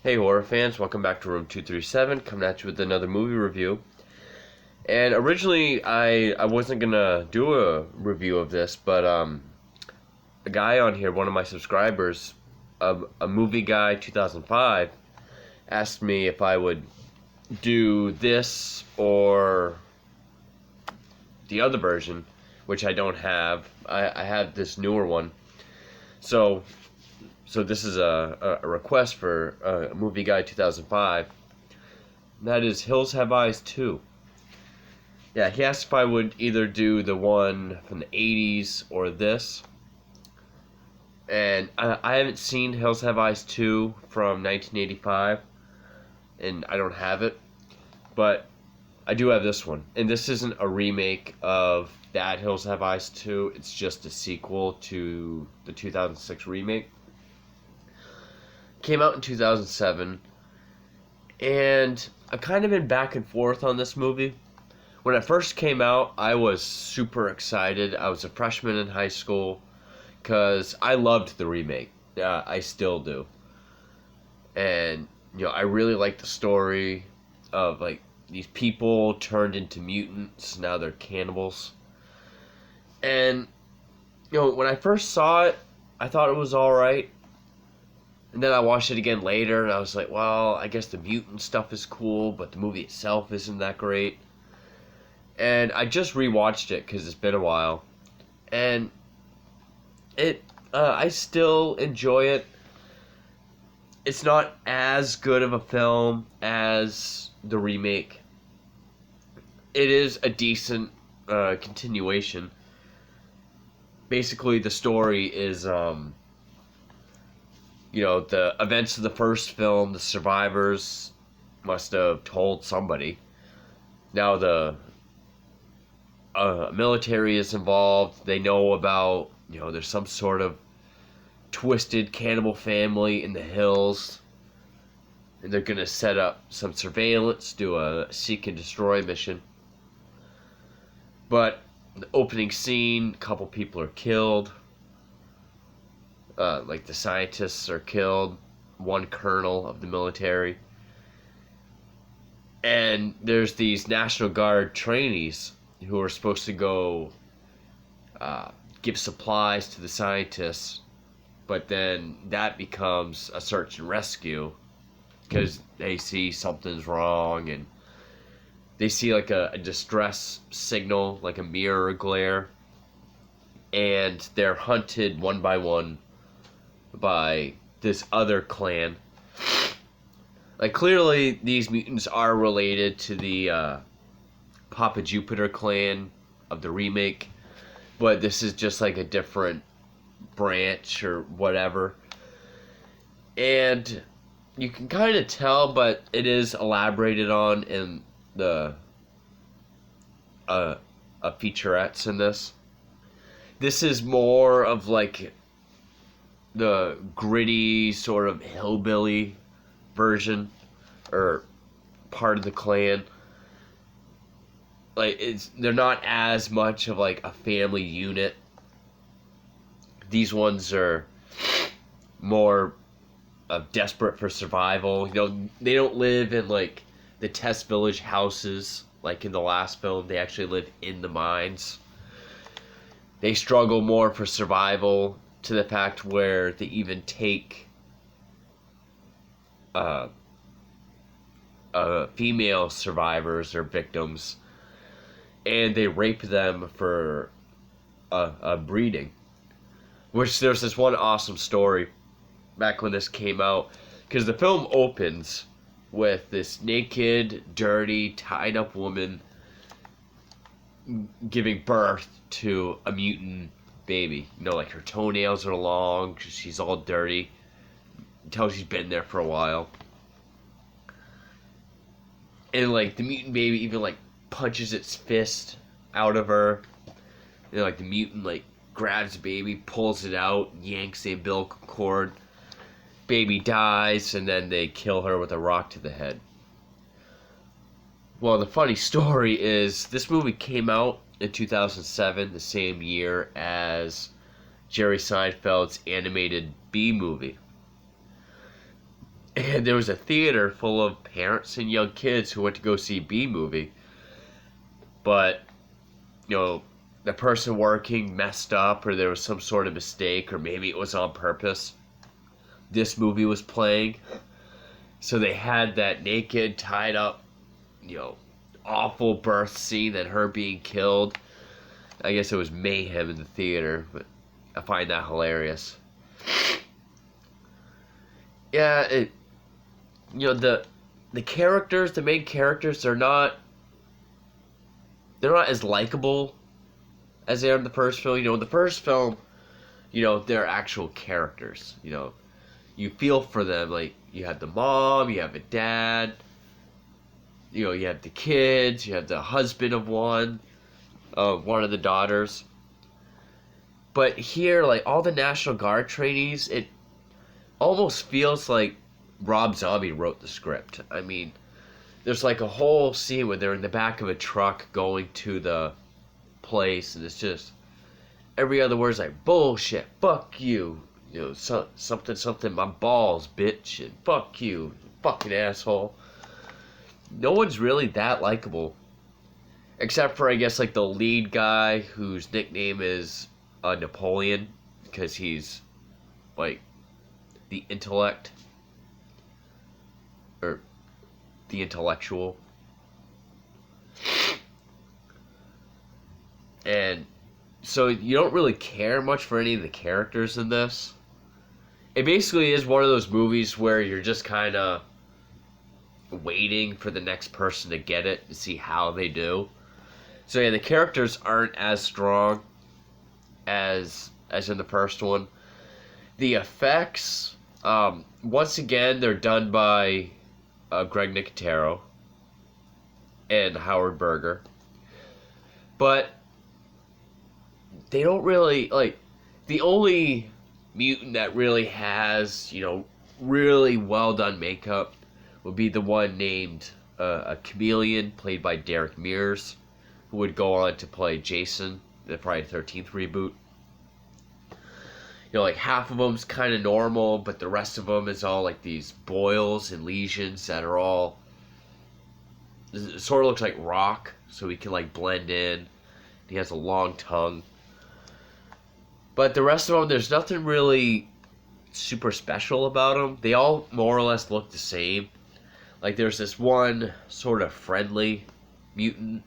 Hey horror fans, welcome back to Room 237, coming at you with another movie review. And originally I wasn't gonna do a review of this, but a guy on here, one of my subscribers, a movie guy 2005, asked me if I would do this or the other version, which I don't have. I have this newer one. So this is a request for a movie guy 2005. That is Hills Have Eyes 2. Yeah, he asked if I would either do the one from the 80s or this. And I haven't seen Hills Have Eyes 2 from 1985, and I don't have it. But I do have this one. And this isn't a remake of that Hills Have Eyes 2, it's just a sequel to the 2006 remake. Came out in 2007, and I've kind of been back and forth on this movie. When it first came out, I was super excited. I was a freshman in high school because I loved the remake. I still do. And, I really like the story of, these people turned into mutants. Now they're cannibals. And, when I first saw it, I thought it was alright. And then I watched it again later, and I was like, well, I guess the mutant stuff is cool, but the movie itself isn't that great. And I just rewatched it because it's been a while, and I still enjoy it. It's not as good of a film as the remake. It is a decent continuation. Basically, the story is, the events of the first film, the survivors must have told somebody. Now the military is involved. They know about, there's some sort of twisted cannibal family in the hills. And they're going to set up some surveillance, do a seek and destroy mission. But the opening scene, a couple people are killed. The scientists are killed. One colonel of the military. And there's these National Guard trainees who are supposed to go give supplies to the scientists, but then that becomes a search and rescue because they see something's wrong, and they see a distress signal, like a mirror glare, and they're hunted one by one by this other clan. Clearly these mutants are related to the Papa Jupiter clan of the remake, but this is just a different branch or whatever. And you can kind of tell, but it is elaborated on in the featurettes in this. This is more of the gritty sort of hillbilly version, or part of the clan. They're not as much of a family unit. These ones are more desperate for survival. They don't live in the test village houses like in the last film. They actually live in the mines. They struggle more for survival, to the fact where they even take female survivors or victims, and they rape them for breeding. Which, there's this one awesome story back when this came out, because the film opens with this naked, dirty, tied up woman giving birth to a mutant baby. Her toenails are long, she's all dirty. You can tell she's been there for a while. And the mutant baby even punches its fist out of her. And the mutant grabs the baby, pulls it out, yanks the umbilical cord. Baby dies, and then they kill her with a rock to the head. Well, the funny story is this movie came out in 2007, the same year as Jerry Seinfeld's animated Bee Movie. And there was a theater full of parents and young kids who went to go see B movie. But, the person working messed up, or there was some sort of mistake, or maybe it was on purpose. This movie was playing. So they had that naked, tied up, awful birth scene and her being killed. I guess it was mayhem in the theater, but I find that hilarious. Yeah, the characters, the main characters, they're not as likable as they are in the first film. In the first film, they're actual characters. You feel for them. Like, you have the mom, you have a dad, you have the kids, you have the husband of one of the daughters. But here, like, all the National Guard trainees, it almost feels like Rob Zombie wrote the script. I mean, there's like a whole scene where they're in the back of a truck going to the place, and it's just every other word's like bullshit, fuck you, something, my balls, bitch, and fuck you, fucking asshole. No one's really that likable, except for, I guess, like the lead guy whose nickname is Napoleon, because he's like the intellect, or the intellectual. And so you don't really care much for any of the characters in this. It basically is one of those movies where you're just kind of waiting for the next person to get it to see how they do. So yeah, the characters aren't as strong as in the first one. The effects, once again, they're done by Greg Nicotero and Howard Berger. But they don't really, like, the only mutant that really has, really well done makeup would be the one named a chameleon, played by Derek Mears, who would go on to play Jason in the Friday the 13th reboot. Like, half of them's kind of normal, but the rest of them is all like these boils and lesions that are all, it sort of looks like rock, so he can like blend in. He has a long tongue. But the rest of them, there's nothing really super special about them. They all more or less look the same. Like, there's this one sort of friendly mutant,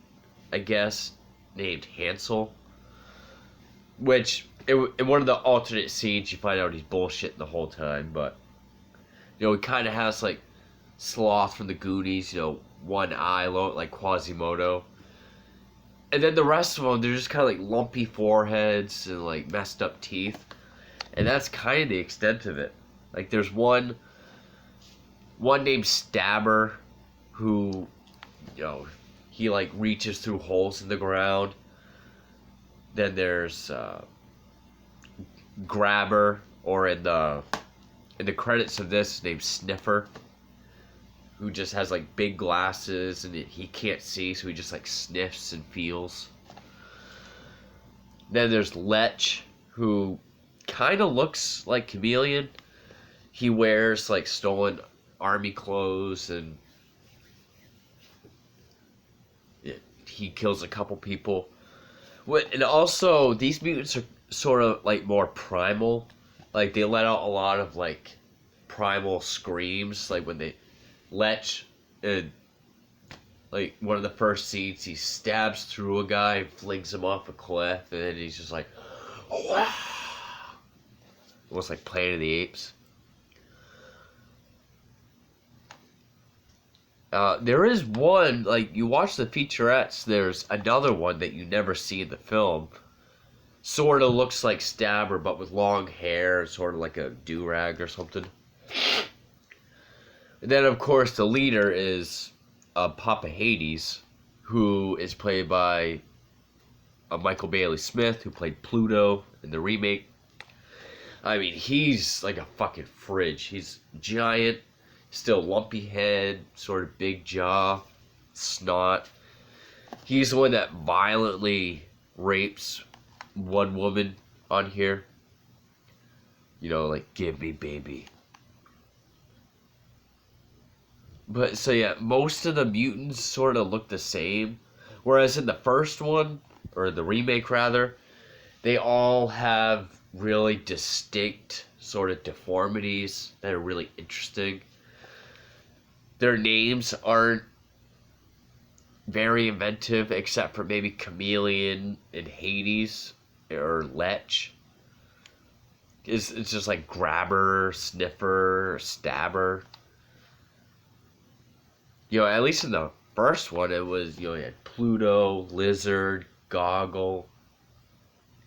I guess, named Hansel. Which, in one of the alternate scenes, you find out he's bullshitting the whole time. But, he kind of has, like, Sloth from the Goonies, one eye, like Quasimodo. And then the rest of them, they're just kind of like lumpy foreheads and like messed up teeth. And that's kind of the extent of it. Like, there's one named Stabber who, he like reaches through holes in the ground. Then there's Grabber, or in the credits of this, named Sniffer, who just has like big glasses and he can't see, so he just like sniffs and feels. Then there's Lech, who kind of looks like Chameleon. He wears like stolen army clothes, and he kills a couple people. And also, these mutants are sort of like more primal. Like, they let out a lot of like primal screams, like when they Lech, like, one of the first scenes, he stabs through a guy and flings him off a cliff, and then he's just like, wow. Almost like Planet of the Apes. There is one, like, you watch the featurettes, there's another one that you never see in the film. Sort of looks like Stabber, but with long hair, sort of like a do-rag or something. And then, of course, the leader is Papa Hades, who is played by Michael Bailey Smith, who played Pluto in the remake. I mean, he's like a fucking fridge. He's giant, still lumpy head, sort of big jaw, snot. He's the one that violently rapes one woman on here. Like, give me baby. But so yeah, most of the mutants sort of look the same, whereas in the first one, or the remake rather, they all have really distinct sort of deformities that are really interesting. Their names aren't very inventive, except for maybe Chameleon and Hades or Lech. It's just like Grabber, Sniffer, Stabber. At least in the first one, it was, you had Pluto, Lizard, Goggle,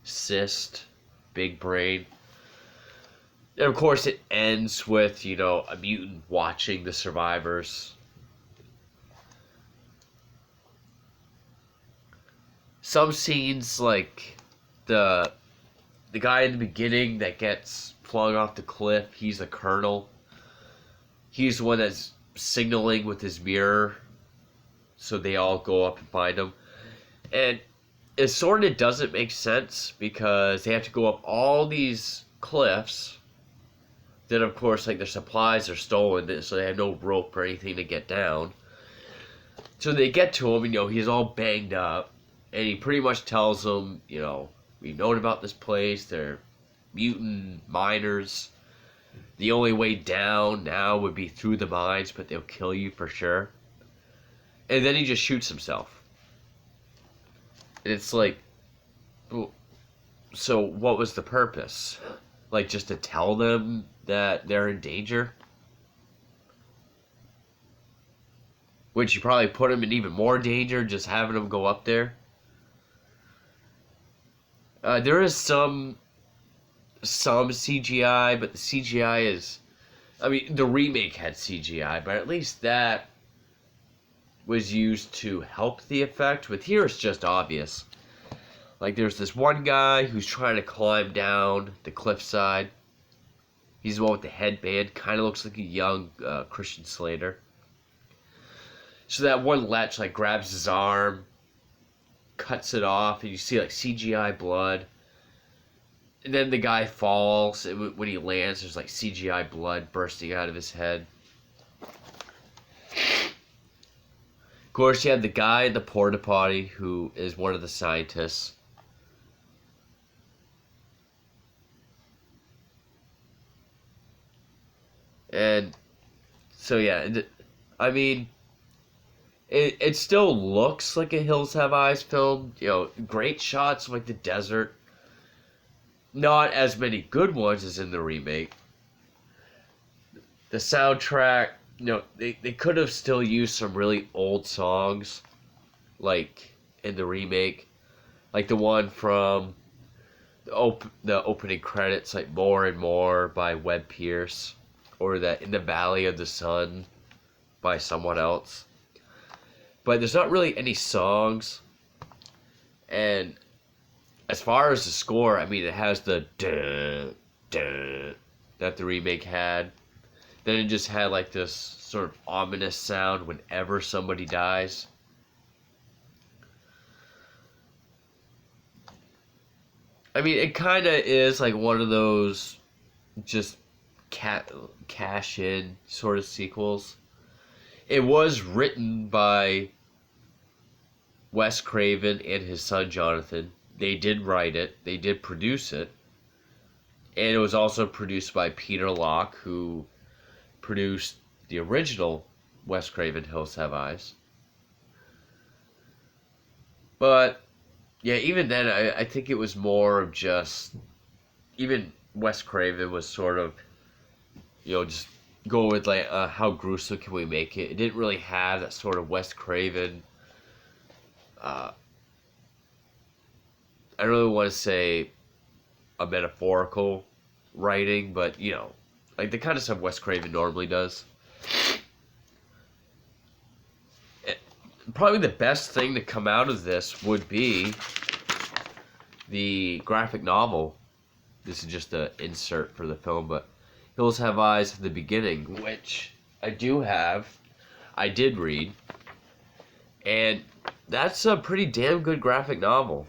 Cyst, Big Brain. And of course, it ends with, a mutant watching the survivors. Some scenes, like the guy in the beginning that gets flung off the cliff, he's the colonel. He's the one that's signaling with his mirror, so they all go up and find him. And it sort of doesn't make sense because they have to go up all these cliffs. Then, of course, like, their supplies are stolen, so they have no rope or anything to get down. So they get to him, and, he's all banged up. And he pretty much tells them, we've known about this place. They're mutant miners. The only way down now would be through the mines, but they'll kill you for sure. And then he just shoots himself. And it's like, so what was the purpose? Like, just to tell them that they're in danger? Which you probably put them in even more danger just having them go up there. There is some CGI, but the CGI is... the remake had CGI, but at least that was used to help the effect. With here, it's just obvious. Like, there's this one guy who's trying to climb down the cliffside. He's the one with the headband. Kind of looks like a young Christian Slater. So that one Lech, like, grabs his arm, cuts it off, and you see, like, CGI blood. And then the guy falls, and when he lands, there's, like, CGI blood bursting out of his head. Of course, you have the guy in the porta potty who is one of the scientists. And so, yeah, it still looks like a Hills Have Eyes film. Great shots of, like, the desert. Not as many good ones as in the remake. The soundtrack, they could have still used some really old songs, like in the remake. Like the one from the opening credits, like More and More by Webb Pierce, or that In the Valley of the Sun by someone else. But there's not really any songs. And as far as the score, it has the duh, duh, that the remake had. Then it just had like this sort of ominous sound whenever somebody dies. It kind of is like one of those just cash-in sort of sequels. It was written by Wes Craven and his son Jonathan. They did write it. They did produce it. And it was also produced by Peter Locke, who produced the original Wes Craven Hills Have Eyes. But, yeah, even then, I think it was more of just... Even Wes Craven was sort of, just go with, like, how gruesome can we make it? It didn't really have that sort of Wes Craven... I don't really want to say a metaphorical writing, but, like the kind of stuff Wes Craven normally does. Probably the best thing to come out of this would be the graphic novel. This is just an insert for the film, but Hills Have Eyes at the beginning, which I did read, and that's a pretty damn good graphic novel.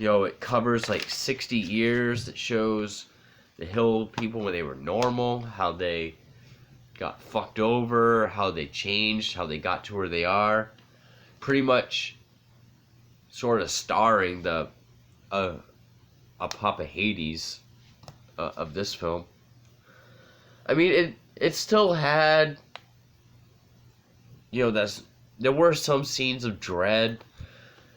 It covers like 60 years. It shows the Hill people when they were normal, how they got fucked over, how they changed, how they got to where they are. Pretty much sort of starring the Papa Hades of this film. I mean, it still had, there were some scenes of dread,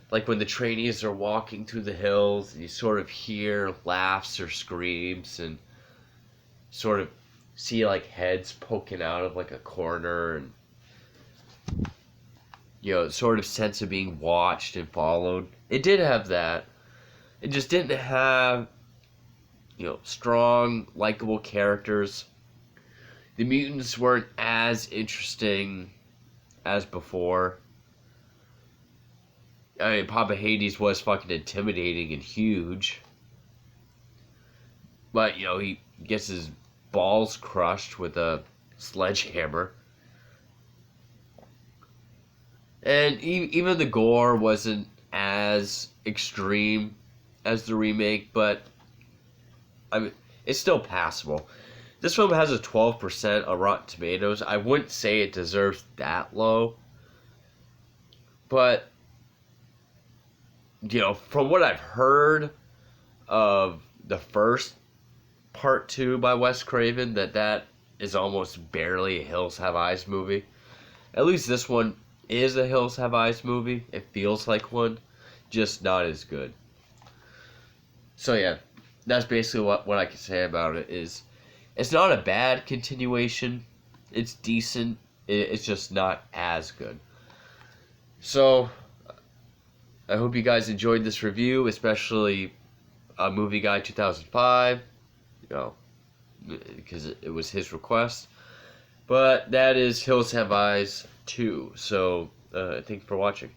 like when the trainees are walking through the hills, and you sort of hear laughs or screams, and sort of see like heads poking out of like a corner, and sort of sense of being watched and followed. It did have that. It just didn't have, strong, likable characters. The mutants weren't as interesting as before. I mean, Papa Hades was fucking intimidating and huge. But, he gets his balls crushed with a sledgehammer. And even the gore wasn't as extreme as the remake, but I mean, it's still passable. This film has a 12% on Rotten Tomatoes. I wouldn't say it deserves that low, but from what I've heard of the first part 2 by Wes Craven, that is almost barely a Hills Have Eyes movie. At least this one is a Hills Have Eyes movie. It feels like one, just not as good. So yeah, that's basically what I can say about it. Is it's not a bad continuation. It's decent. It's just not as good. So I hope you guys enjoyed this review, especially MovieGuy 2005. Because it was his request. But that is Hills Have Eyes 2. So thank you for watching.